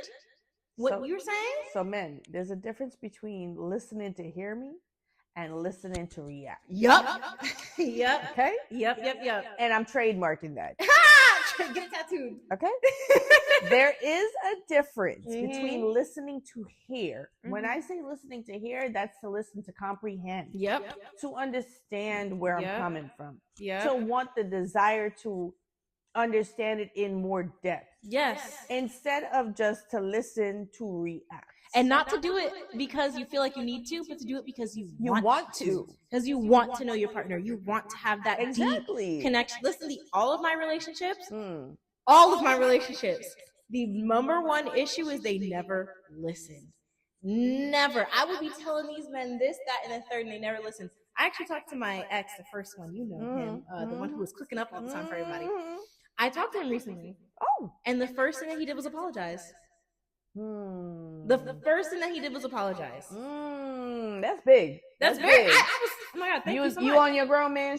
what you're saying. So, men, there's a difference between listening to hear me and listening to react. Yep. Yep. Okay? Yep. And I'm trademarking that. Get it tattooed. Okay? There is a difference between listening to hear. When I say listening to hear, that's to listen to comprehend. Yep. To understand where I'm coming from. Yep. To want the desire to understand it in more depth. Yes. Instead of just to listen to react. And not to do it because you feel like you need to, but to do it because you want to. Because you want to know your partner. You want to have that deep connection. Listen, all of my relationships, the number one issue is they never listen. Never. I would be telling these men this, that, and the third, and they never listen. I actually talked to my ex, the first one, you know him, the one who was clicking up all the time for everybody. I talked to him recently. Oh. And the first thing that he did was apologize. The first thing that he did was apologize. That's big. That's very big. I was, oh my God, thank you so much. You on your grown man?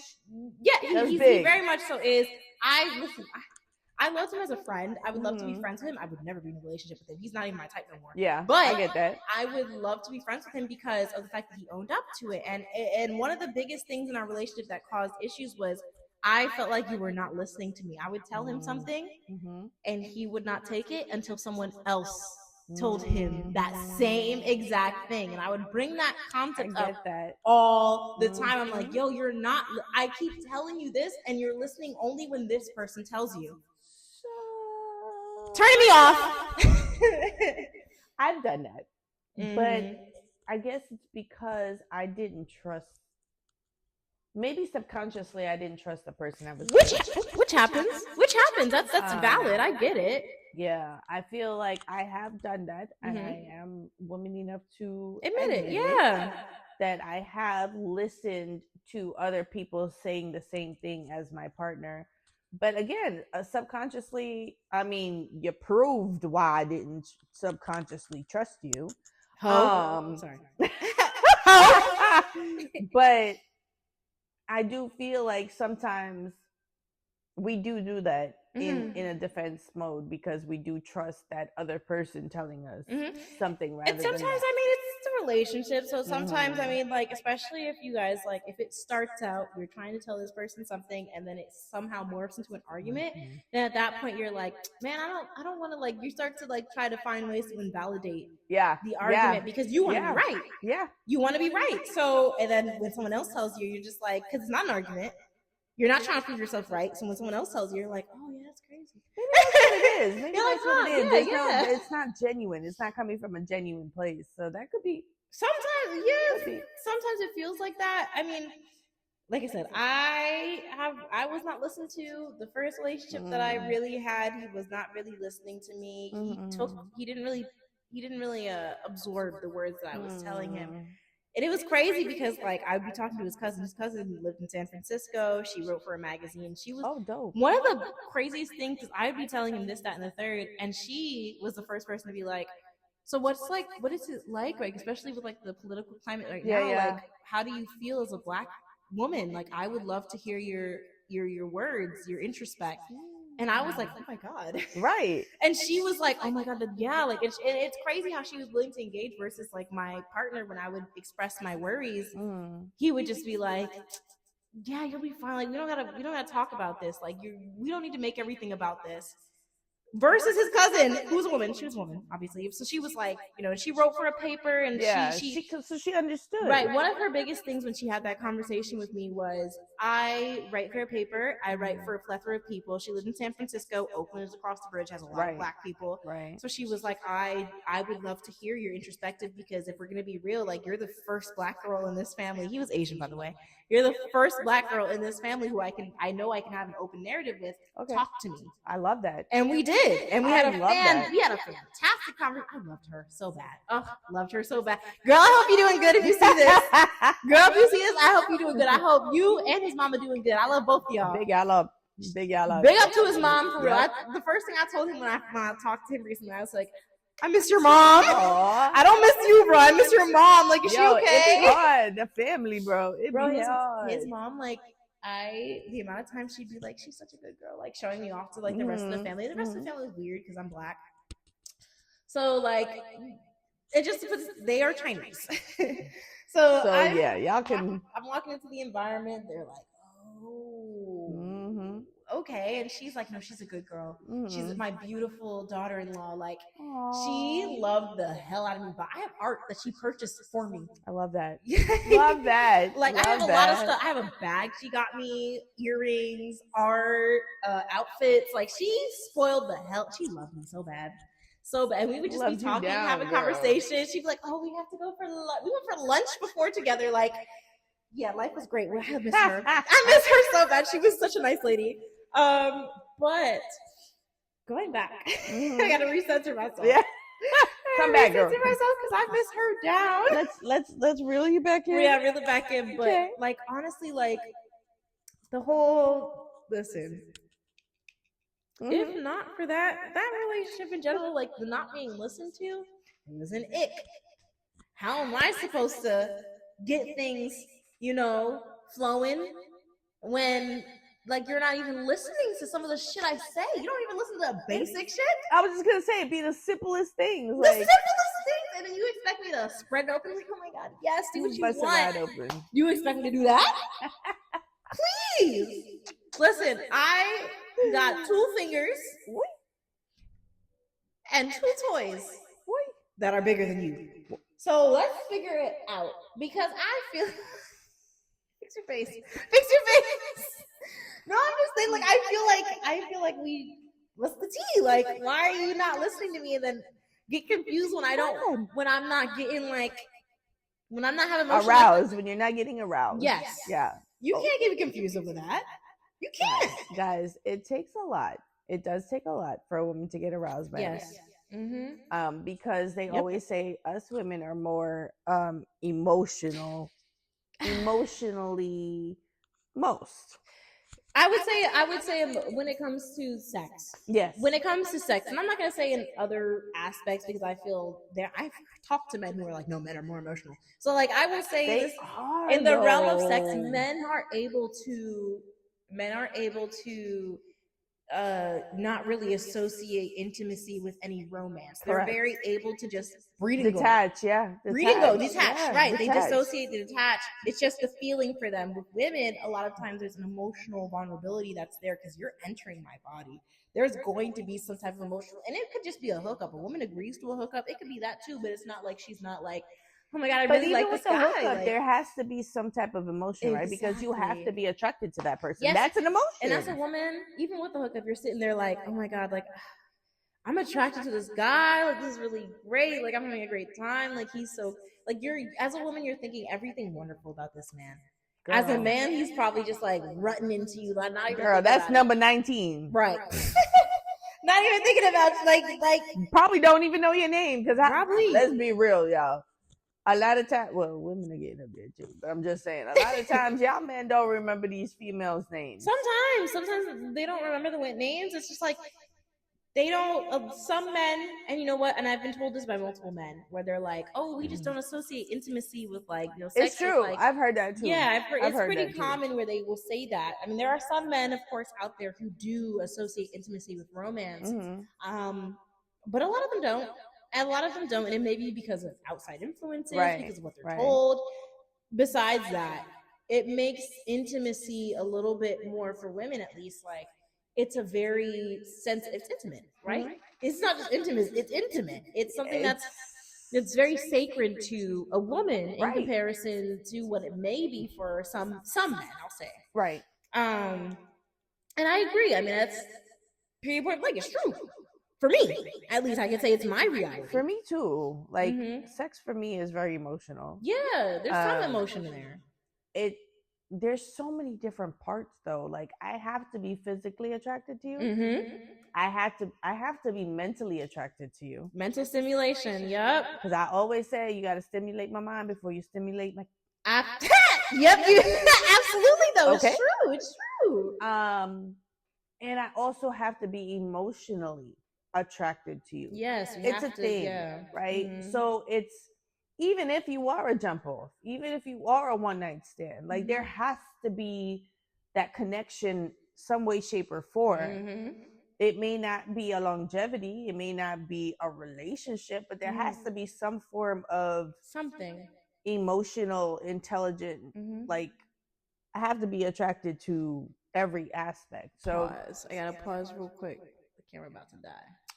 He very much so is. I loved him as a friend. I would love to be friends with him. I would never be in a relationship with him. He's not even my type no more. Yeah, but I get that. I would love to be friends with him because of the fact that he owned up to it. And one of the biggest things in our relationship that caused issues was I felt like you were not listening to me. I would tell him something and he would not take it until someone else told him that same exact thing. And I would bring that concept up all the time. I'm like, yo, you're not, I keep telling you this and you're listening only when this person tells you. Turning me off. I've done that. But I guess it's because I didn't trust. Maybe subconsciously I didn't trust the person I was which happens. That's valid. I get it. Yeah, I feel like I have done that, and I am woman enough to admit it. Yeah, that I have listened to other people saying the same thing as my partner. But again, subconsciously, I mean, you proved why I didn't subconsciously trust you. Sorry. But I do feel like sometimes we do that in a defense mode because we do trust that other person telling us something rather and sometimes, than that. I mean, it's a relationship. So sometimes, I mean, like, especially if you guys, like, if it starts out, you're trying to tell this person something and then it somehow morphs into an argument, then at that point you're like, man, I don't want to, like, you start to, like, try to find ways to invalidate the argument because you want to be right. Yeah. You want to be right. So, and then when someone else tells you, you're just like, because it's not an argument. You're not trying to prove yourself right. So when someone else tells you, you're like, oh, yeah, that's crazy. Maybe that's what it is. Maybe You're that's like, what it is. yeah. It's not genuine. It's not coming from a genuine place. So that could be. Sometimes, yes. Sometimes it feels like that. I mean, like I said, I was not listened to. The first relationship that I really had, he was not really listening to me. He didn't really absorb the words that I was telling him. And it was crazy because, like, I would be talking to his cousin. His cousin lived in San Francisco. She wrote for a magazine. She was dope. One of the craziest things is I would be telling him this, that, and the third, and she was the first person to be like, so what is it like, especially with, like, the political climate right now? Like, how do you feel as a Black woman? Like, I would love to hear your words, your introspect. And I was like, oh my God. Right. And she was like, oh my God, yeah. Like, it's crazy how she was willing to engage versus, like, my partner, when I would express my worries, he would just be like, yeah, you'll be fine. Like, we don't gotta talk about this. Like, we don't need to make everything about this. Versus his cousin, who's a woman. She was a woman, obviously. So she was like, she wrote for a paper, and she understood. Right. One of her biggest things when she had that conversation with me was, I write for a paper. I write for a plethora of people. She lived in San Francisco. Oakland is across the bridge, has a lot of Black people. Right. So she was like, I would love to hear your introspective, because if we're gonna be real, like, you're the first Black girl in this family. He was Asian, by the way. You're the first Black girl in this family who I know I can have an open narrative with. Talk to me. I love that. And we did. did, and we had a fantastic conversation. I loved her so bad. Oh, loved her so bad. Girl, I hope you're doing good if you see this. Girl, if you see this, I hope you're doing good. I hope you and his mama doing good. I love both of y'all. Big y'all up. Big y'all up. Big up to his mom for real. The first thing I told him when I talked to him recently, I was like, I miss your mom. Aww. I don't miss you, bro. I miss your mom. Like, is she okay? It's hard. The family, bro. His mom, like, the amount of time she'd be like, she's such a good girl, like showing me off to like the rest of the family. The rest of the family is weird because I'm black. So like, it just puts, they are Chinese. so yeah, y'all can. I'm walking into the environment. They're like, oh, okay. And she's like, no, she's a good girl. She's my beautiful daughter-in-law. Like, she loved the hell out of me. But I have art that she purchased for me. I love that. Love that. Like, I have a lot of stuff. I have a bag she got me, earrings, art, outfits. Like, she spoiled the hell. She loved me so bad. So bad. And we would just be talking, having conversation. She'd be like, oh, we have to go for lunch. We went for lunch before together. Like, yeah, life was great. Well, I miss her. I miss her so bad. She was such a nice lady. But going back, I gotta recenter myself. Yeah. Come back, girl. Recenter myself because I miss her down. Let's reel you back in. Yeah, reel it back in. But like, honestly, like the whole listen. If not for that relationship in general, like the not being listened to, it was an ick. How am I supposed to get things, flowing when like you're not even listening to some of the shit I say? You don't even listen to the basic shit. I was just gonna say it'd be the simplest things. The simplest things, and then you expect me to spread it open? Like, oh my god, yes, do what you want. Wide open. You expect me to do that? Please. Listen, I got 2 fingers and 2 toys that are bigger than you. So let's figure it out because I feel. Fix your face. Fix your face. No, I'm just saying, like, I feel like what's the tea? Like, why are you not listening to me and then get confused when I'm not getting when I'm not having emotion aroused, when you're not getting aroused. Yes. Yeah. You can't get confused over that. You can't. Guys, it takes a lot. It does take a lot for a woman to get aroused by men. Because they always say us women are more emotionally most. I would say when it comes to sex. Yes. When it comes to sex, and I'm not gonna say in other aspects because I feel I've talked to men who are like, no, men are more emotional. So like I will say this, in the realm of sex, men are able to not really associate intimacy with any romance. They're very able to just breed and detach, go. Breed and go, detach, right? Detach. They dissociate, they detach. It's just the feeling for them. With women, a lot of times there's an emotional vulnerability that's there because you're entering my body. There's going to be some type of emotional, and it could just be a hookup. A woman agrees to a hookup. It could be that too, but it's not like she's not like, oh my god, I really like this guy. Hookup, there has to be some type of emotion, right? Because you have to be attracted to that person. Yes. That's an emotion. And as a woman, even with the hookup, you're sitting there like, oh my god, like I'm attracted to this guy. Like this is really great. Like I'm having a great time. Like he's so like as a woman, you're thinking everything wonderful about this man. Girl. As a man, he's probably just like rutting into you. Like not even. Girl, that's number 19. Right. Not even thinking about like probably don't even know your name because let's be real, y'all. A lot of times, well, women are getting up there too, but I'm just saying, a lot of times y'all men don't remember these females' names. Sometimes they don't remember the names. It's just like they don't. Some men, and you know what? And I've been told this by multiple men, where they're like, "Oh, we just don't associate intimacy with like sex." It's true. With, like, I've heard that too. Yeah, I've heard pretty common where they will say that. I mean, there are some men, of course, out there who do associate intimacy with romance, but a lot of them don't. And a lot of them don't, and it may be because of outside influences, because of what they're told. Besides that, it makes intimacy a little bit more, for women at least, like it's a very it's intimate, right? It's not just intimate, it's intimate. It's something that's very sacred to a woman in comparison to what it may be for some men, I'll say. Right. And I agree. I mean, that's period point blank. It's true. For me, at least I can say it's my reality. For me too. Like sex for me is very emotional. Yeah, there's some emotion in there. there's so many different parts though. Like I have to be physically attracted to you. Mm-hmm. I have to be mentally attracted to you. Mental stimulation. Yep. Because I always say you got to stimulate my mind before you stimulate my. Yep. Absolutely though. Okay. It's true. It's true. And I also have to be emotionally attracted to you. Yes, it's a thing, right? Mm-hmm. So it's, even if you are a jump off, even if you are a one night stand, like there has to be that connection some way, shape, or form. It may not be a longevity, it may not be a relationship, but there has to be some form of something emotional, intelligent, like I have to be attracted to every aspect. So I gotta pause real quick. The camera about to die.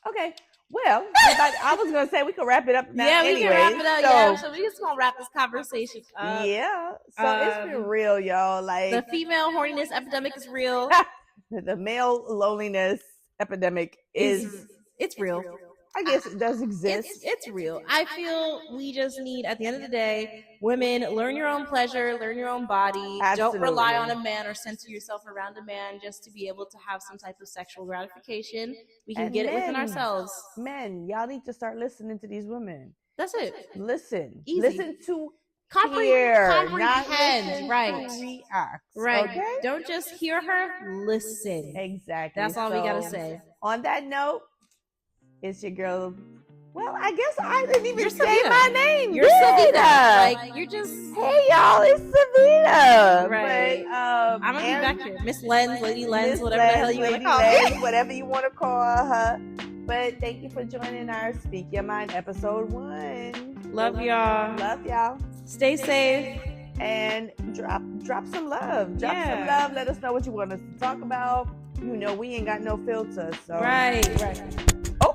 Okay. Well, I was gonna say we could wrap it up now. Yeah, we anyway, can wrap it up. So we just gonna wrap this conversation up. Yeah. So it's been real, y'all. Like the female horniness epidemic is real. The male loneliness epidemic is it's real. I guess it does exist. It's real. I feel we just need, at the end of the day, women, learn your own pleasure, learn your own body. Absolutely. Don't rely on a man or center yourself around a man just to be able to have some type of sexual gratification. We can get it within ourselves. Men, y'all need to start listening to these women. That's it. Listen. Easy. Listen to comprehend, right? React, right. Okay? Don't just hear her. Listen. Exactly. That's all we gotta say. On that note, it's your girl. Well, I guess I didn't even say my name. You're Savita. Like you're just. Hey y'all, it's Savita. Right. But, I'm gonna be back here, Miss Lens, Lady Lens, whatever the hell you want to call me. Whatever you want to call her. But thank you for joining our Speak Your Mind episode 1. Love y'all. Love y'all. Stay safe. And drop some love. Drop some love. Let us know what you want us to talk about. You know, we ain't got no filter. So Right. Oh,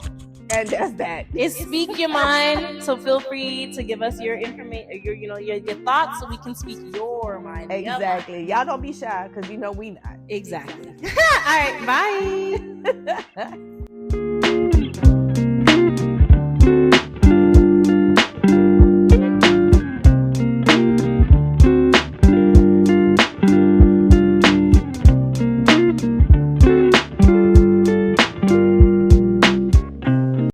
and that's that. It's Speak Your Mind. So feel free to give us your information, your thoughts, so we can speak your mind. Exactly. Y'all don't be shy, because you know we not. Exactly. All right. Bye.